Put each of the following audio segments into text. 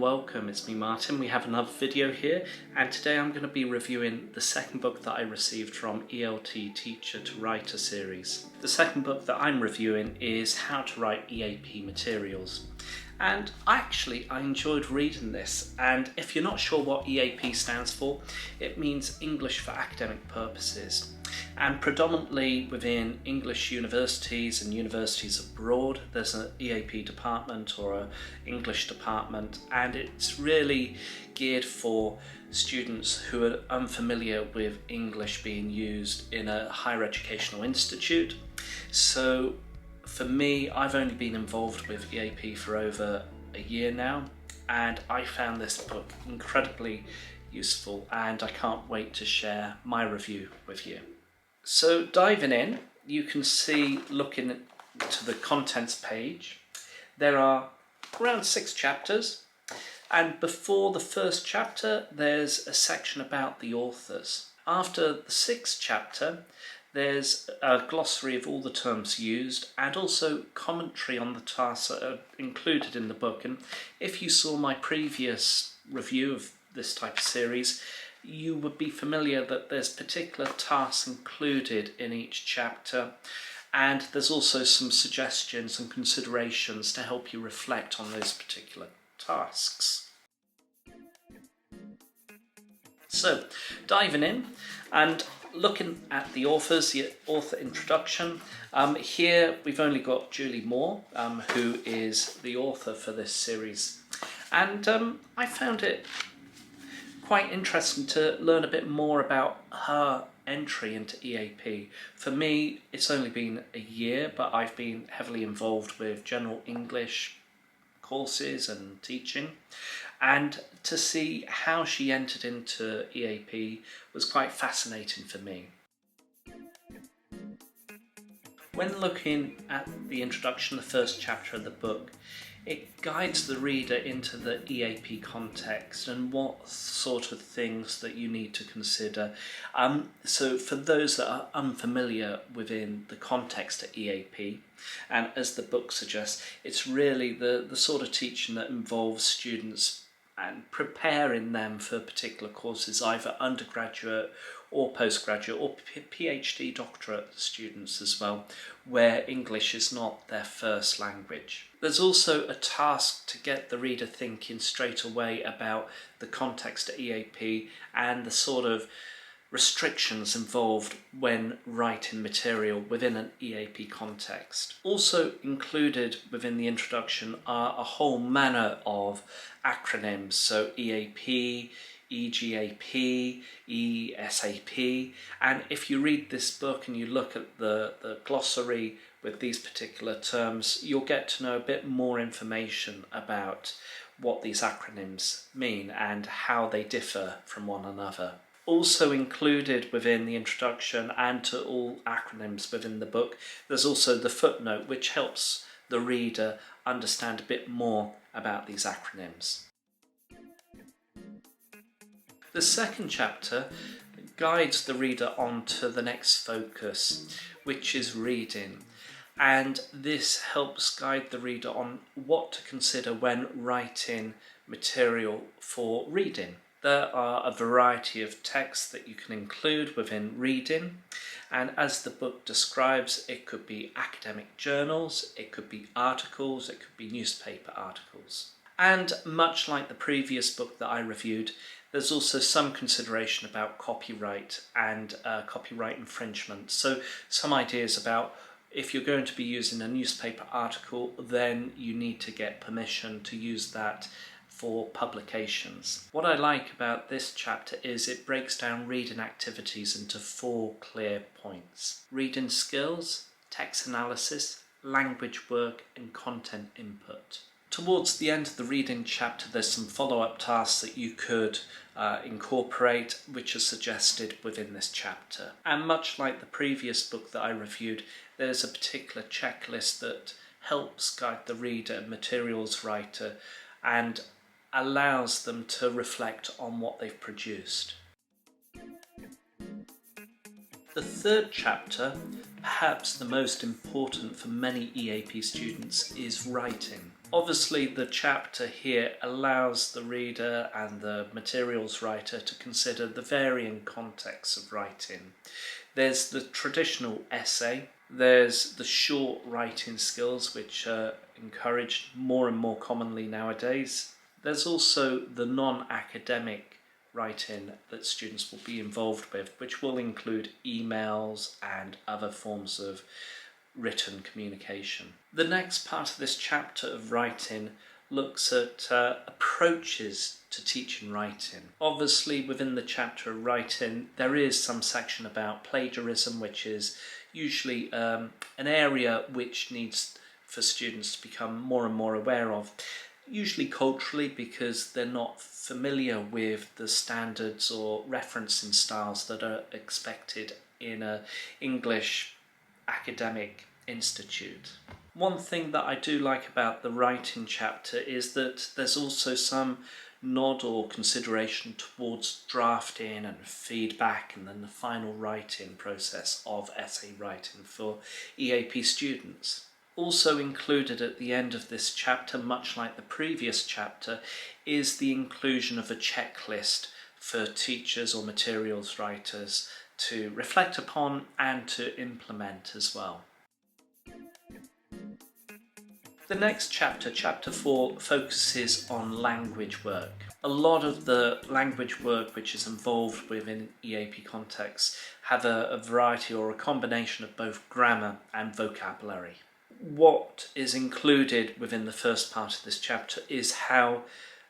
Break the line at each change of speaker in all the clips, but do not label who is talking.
welcome, it's me Martin. We have another video here, and today I'm going to be reviewing the second book that I received from ELT Teacher to Write a series. The second book that I'm reviewing is How to Write EAP Materials. And I enjoyed reading this, and if you're not sure what EAP stands for, it means English for Academic Purposes. And predominantly within English universities and universities abroad, there's an EAP department or an English department, and it's really geared for students who are unfamiliar with English being used in a higher educational institute. So for me, I've only been involved with EAP for over a year now, and I found this book incredibly useful, and I can't wait to share my review with you. So diving in, you can see, looking to the contents page, there are around 6 chapters, and before the first chapter there's a section about the authors. After the 6th chapter there's a glossary of all the terms used and also commentary on the tasks that are included in the book. And if you saw my previous review of this type of series, you would be familiar that there's particular tasks included in each chapter, and there's also some suggestions and considerations to help you reflect on those particular tasks. So, diving in and looking at the authors, the author introduction, here we've only got Julie Moore, who is the author for this series, and I found it quite interesting to learn a bit more about her entry into EAP. For me, it's only been a year, but I've been heavily involved with general English courses and teaching, and to see how she entered into EAP was quite fascinating for me. When looking at the introduction, the first chapter of the book, it guides the reader into the EAP context and what sort of things that you need to consider. So for those that are unfamiliar within the context of EAP, and as the book suggests, it's really the sort of teaching that involves students and preparing them for particular courses, either undergraduate or postgraduate or PhD doctorate students as well, where English is not their first language. There's also a task to get the reader thinking straight away about the context of EAP and the sort of restrictions involved when writing material within an EAP context. Also included within the introduction are a whole manner of acronyms, so EAP, EGAP, ESAP, and if you read this book and you look at the glossary with these particular terms, you'll get to know a bit more information about what these acronyms mean and how they differ from one another. Also included within the introduction and to all acronyms within the book, there's also the footnote, which helps the reader understand a bit more about these acronyms. The second chapter guides the reader on to the next focus, which is reading, and this helps guide the reader on what to consider when writing material for reading. There are a variety of texts that you can include within reading, and as the book describes, it could be academic journals, it could be articles, it could be newspaper articles. And much like the previous book that I reviewed, there's also some consideration about copyright and copyright infringement. So some ideas about if you're going to be using a newspaper article, then you need to get permission to use that for publications. What I like about this chapter is it breaks down reading activities into 4 clear points: reading skills, text analysis, language work, and content input. Towards the end of the reading chapter, there's some follow-up tasks that you could incorporate, which are suggested within this chapter. And much like the previous book that I reviewed, there's a particular checklist that helps guide the reader, materials writer, and allows them to reflect on what they've produced. The third chapter, perhaps the most important for many EAP students, is writing. Obviously, the chapter here allows the reader and the materials writer to consider the varying contexts of writing. There's the traditional essay, there's the short writing skills which are encouraged more and more commonly nowadays. There's also the non-academic writing that students will be involved with, which will include emails and other forms of written communication. The next part of this chapter of writing looks at approaches to teaching writing. Obviously, within the chapter of writing, there is some section about plagiarism, which is usually an area which needs for students to become more and more aware of, usually culturally, because they're not familiar with the standards or referencing styles that are expected in an English academic institute. One thing that I do like about the writing chapter is that there's also some nod or consideration towards drafting and feedback and then the final writing process of essay writing for EAP students. Also included at the end of this chapter, much like the previous chapter, is the inclusion of a checklist for teachers or materials writers to reflect upon and to implement as well. The next chapter, chapter 4, focuses on language work. A lot of the language work which is involved within EAP contexts have a variety or a combination of both grammar and vocabulary. What is included within the first part of this chapter is how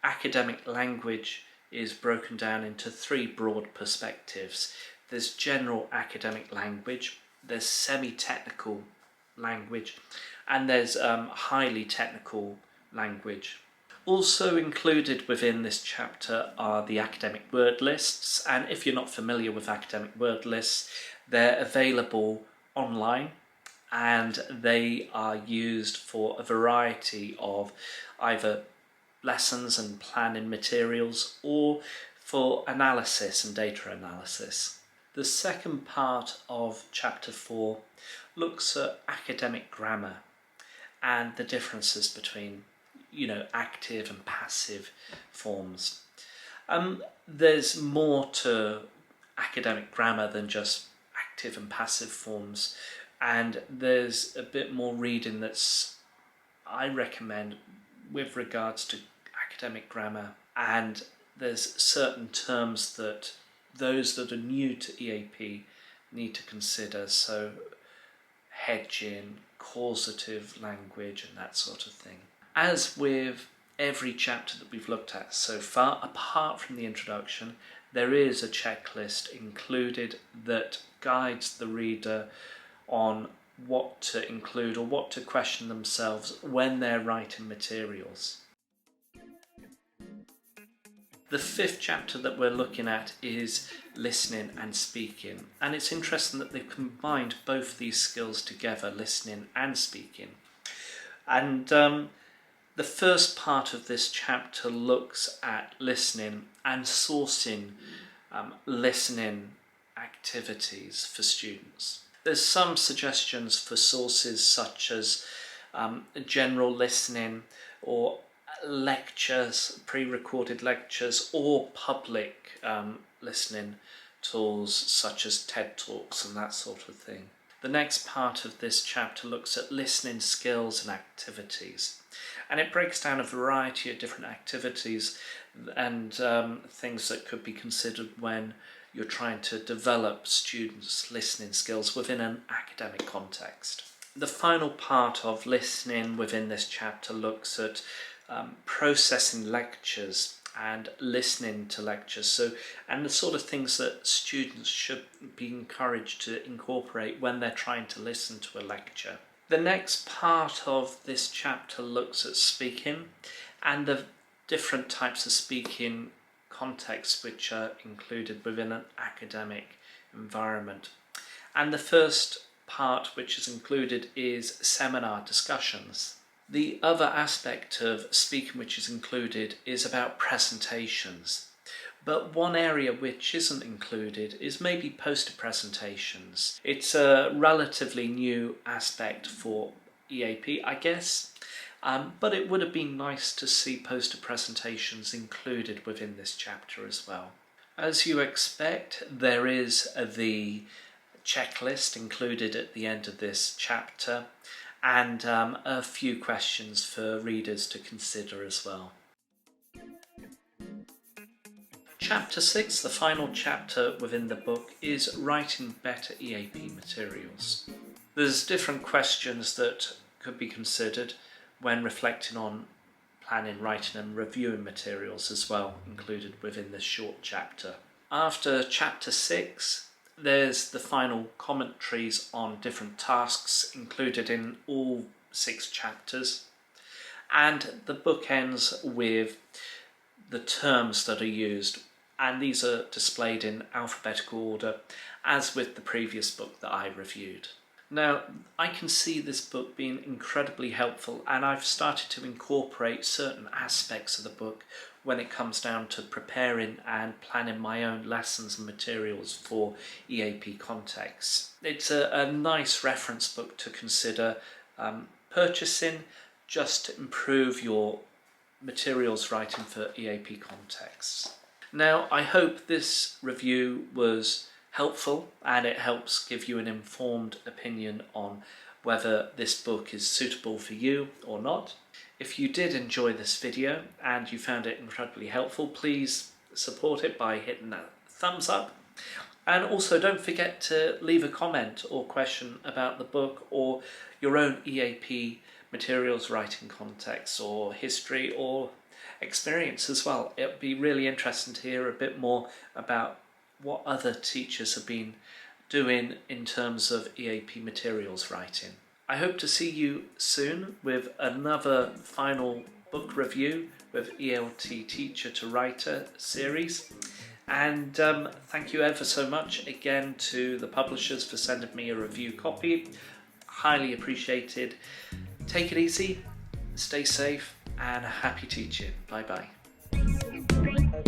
academic language is broken down into three broad perspectives. There's general academic language, there's semi-technical language, and there's highly technical language. Also included within this chapter are the academic word lists, and if you're not familiar with academic word lists, they're available online and they are used for a variety of either lessons and planning materials or for analysis and data analysis. The second part of chapter 4 looks at academic grammar and the differences between, active and passive forms. There's more to academic grammar than just active and passive forms, and there's a bit more reading that's, I recommend, with regards to academic grammar, and there's certain terms that those that are new to EAP need to consider, so hedging, causative language and that sort of thing. As with every chapter that we've looked at so far, apart from the introduction, there is a checklist included that guides the reader on what to include or what to question themselves when they're writing materials. The fifth chapter that we're looking at is listening and speaking, and it's interesting that they've combined both these skills together, listening and speaking. And the first part of this chapter looks at listening and sourcing listening activities for students. There's some suggestions for sources such as general listening or lectures, pre-recorded lectures, or public listening tools such as TED Talks and that sort of thing. The next part of this chapter looks at listening skills and activities, and it breaks down a variety of different activities and things that could be considered when you're trying to develop students' listening skills within an academic context. The final part of listening within this chapter looks at processing lectures and listening to lectures, and the sort of things that students should be encouraged to incorporate when they're trying to listen to a lecture. The next part of this chapter looks at speaking and the different types of speaking contexts which are included within an academic environment. And the first part which is included is seminar discussions. The other aspect of speaking which is included is about presentations, but one area which isn't included is maybe poster presentations. It's a relatively new aspect for EAP, I guess. but it would have been nice to see poster presentations included within this chapter as well. As you expect, there is the checklist included at the end of this chapter, and a few questions for readers to consider as well. Chapter 6, the final chapter within the book, is Writing Better EAP Materials. There's different questions that could be considered when reflecting on planning, writing and reviewing materials as well, included within this short chapter. After chapter 6, there's the final commentaries on different tasks included in all 6 chapters, and the book ends with the terms that are used, and these are displayed in alphabetical order as with the previous book that I reviewed. Now, I can see this book being incredibly helpful, and I've started to incorporate certain aspects of the book when it comes down to preparing and planning my own lessons and materials for EAP contexts. It's a nice reference book to consider purchasing just to improve your materials writing for EAP contexts. Now, I hope this review was helpful and it helps give you an informed opinion on whether this book is suitable for you or not. If you did enjoy this video and you found it incredibly helpful, please support it by hitting that thumbs up. And also don't forget to leave a comment or question about the book or your own EAP materials writing context or history or experience as well. It would be really interesting to hear a bit more about what other teachers have been doing in terms of EAP materials writing. I hope to see you soon with another final book review with ELT Teacher to Writer series. And thank you ever so much again to the publishers for sending me a review copy. Highly appreciated. Take it easy, stay safe, and happy teaching. Bye bye.